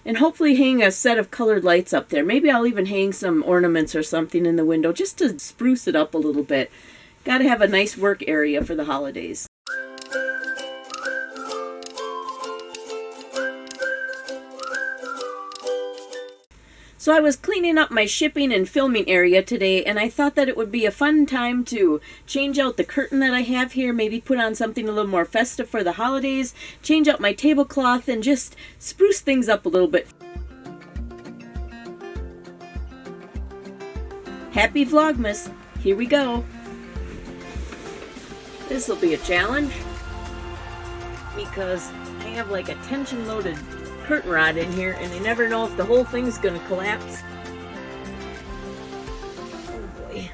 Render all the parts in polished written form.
and hopefully hang a set of colored lights up there. Maybe I'll even hang some ornaments or something in the window just to spruce it up a little bit. Got to have a nice work area for the holidays. So I was cleaning up my shipping and filming area today, and I thought that it would be a fun time to change out the curtain that I have here, maybe put on something a little more festive for the holidays, change out my tablecloth, and just spruce things up a little bit. Happy Vlogmas! Here we go! This will be a challenge because I have like a tension-loaded curtain rod in here, and I never know if the whole thing's gonna collapse. Oh boy.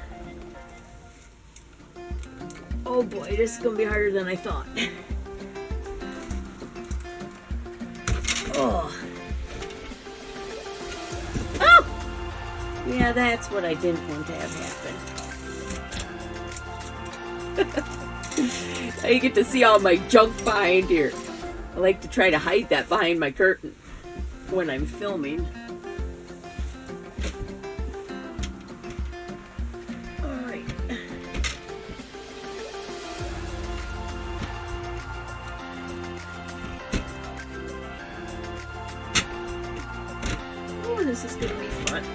Oh boy, this is gonna be harder than I thought. Oh. Oh! Yeah, that's what I didn't want to have happen. Now you get to see all my junk behind here. I like to try to hide that behind my curtain when I'm filming. Alright. Oh, this is going to be fun.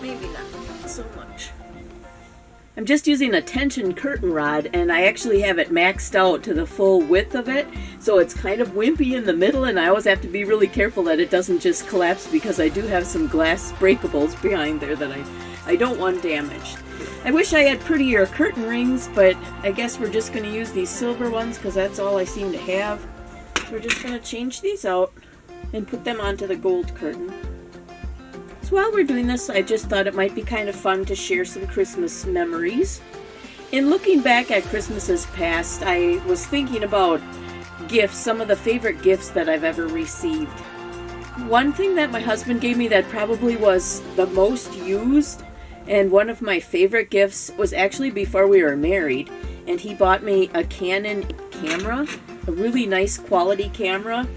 Maybe not so much. I'm just using a tension curtain rod, and I actually have it maxed out to the full width of it, so it's kind of wimpy in the middle, and I always have to be really careful that it doesn't just collapse because I do have some glass breakables behind there that I don't want damaged. I wish I had prettier curtain rings, but I guess we're just going to use these silver ones because that's all I seem to have. So we're just going to change these out and put them onto the gold curtain. So while we're doing this, I just thought it might be kind of fun to share some Christmas memories. In looking back at Christmases past, I was thinking about gifts, some of the favorite gifts that I've ever received. One thing that my husband gave me that probably was the most used, and one of my favorite gifts was actually before we were married, and he bought me a Canon camera, a really nice quality camera.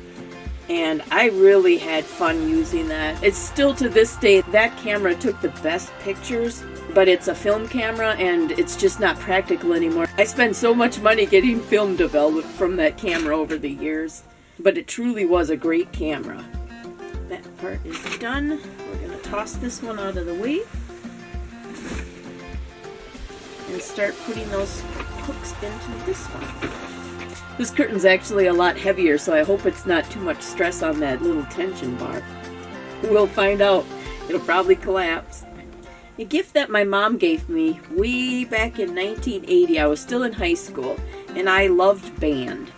And I really had fun using that. It's still to this day, that camera took the best pictures, but it's a film camera and it's just not practical anymore. I spent so much money getting film developed from that camera over the years, but it truly was a great camera. That part is done. We're going to toss this one out of the way and start putting those hooks into this one. This curtain's actually a lot heavier, so I hope it's not too much stress on that little tension bar. We'll find out. It'll probably collapse. A gift that my mom gave me way back in 1980, I was still in high school, and I loved band.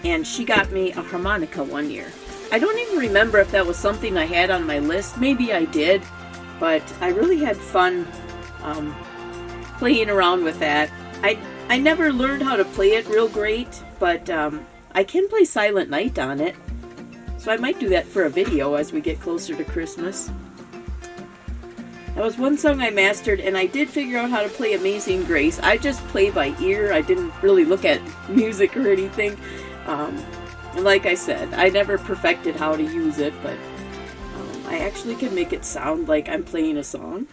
And she got me a harmonica one year. I don't even remember if that was something I had on my list. Maybe I did, but I really had fun playing around with that. I never learned how to play it real great, but I can play Silent Night on it. So I might do that for a video as we get closer to Christmas. That was one song I mastered, and I did figure out how to play Amazing Grace. I just play by ear. I didn't really look at music or anything. And like I said, I never perfected how to use it, but I actually can make it sound like I'm playing a song.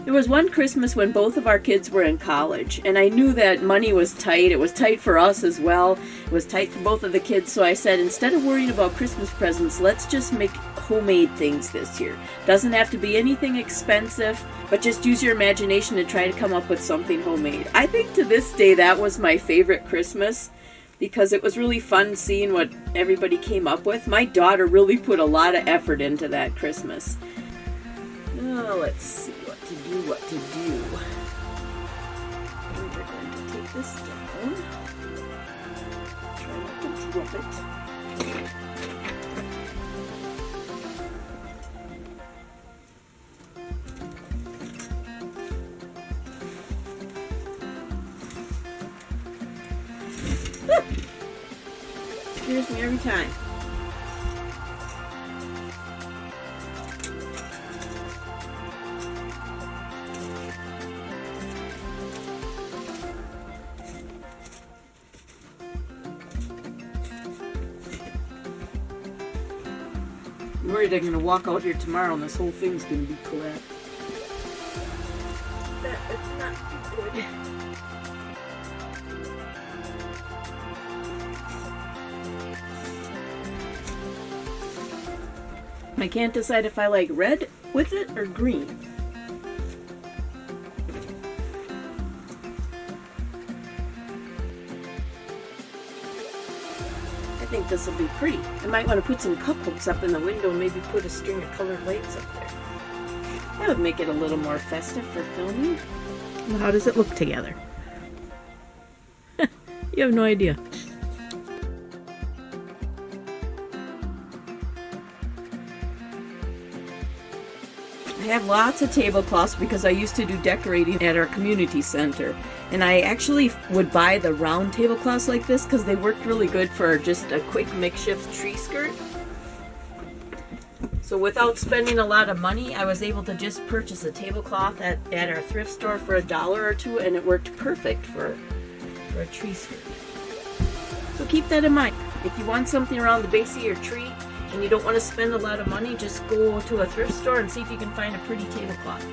There was one Christmas when both of our kids were in college, and I knew that money was tight. It was tight for us as well. It was tight for both of the kids, so I said, instead of worrying about Christmas presents, let's just make homemade things this year. Doesn't have to be anything expensive, but just use your imagination to try to come up with something homemade. I think to this day that was my favorite Christmas because it was really fun seeing what everybody came up with. My daughter really put a lot of effort into that Christmas. Oh, let's see what to do. We're going to take this down. Try not to drop it. Scares me every time. I'm worried I'm gonna walk out here tomorrow and this whole thing's gonna be collapsed. That is not good. I can't decide if I like red with it or green. I think this will be pretty. I might want to put some cup hooks up in the window and maybe put a string of colored lights up there. That would make it a little more festive for filming. Well, how does it look together? You have no idea. I have lots of tablecloths because I used to do decorating at our community center. And I actually would buy the round tablecloths like this because they worked really good for just a quick makeshift tree skirt. So without spending a lot of money, I was able to just purchase a tablecloth at our thrift store for $1 or $2, and it worked perfect for a tree skirt. So keep that in mind. If you want something around the base of your tree and you don't want to spend a lot of money, just go to a thrift store and see if you can find a pretty tablecloth.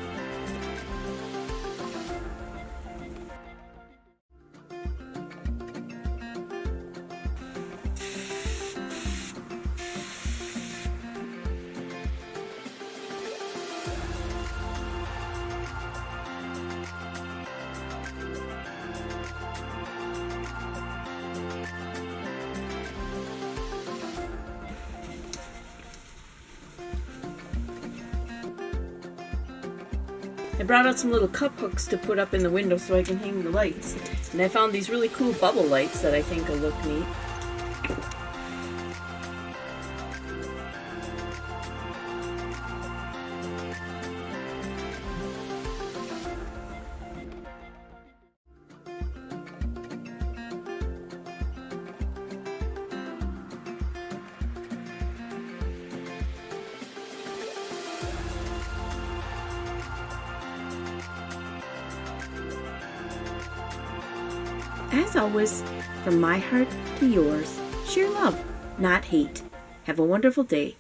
I brought out some little cup hooks to put up in the window so I can hang the lights. And I found these really cool bubble lights that I think will look neat. As always, from my heart to yours, share love, not hate. Have a wonderful day.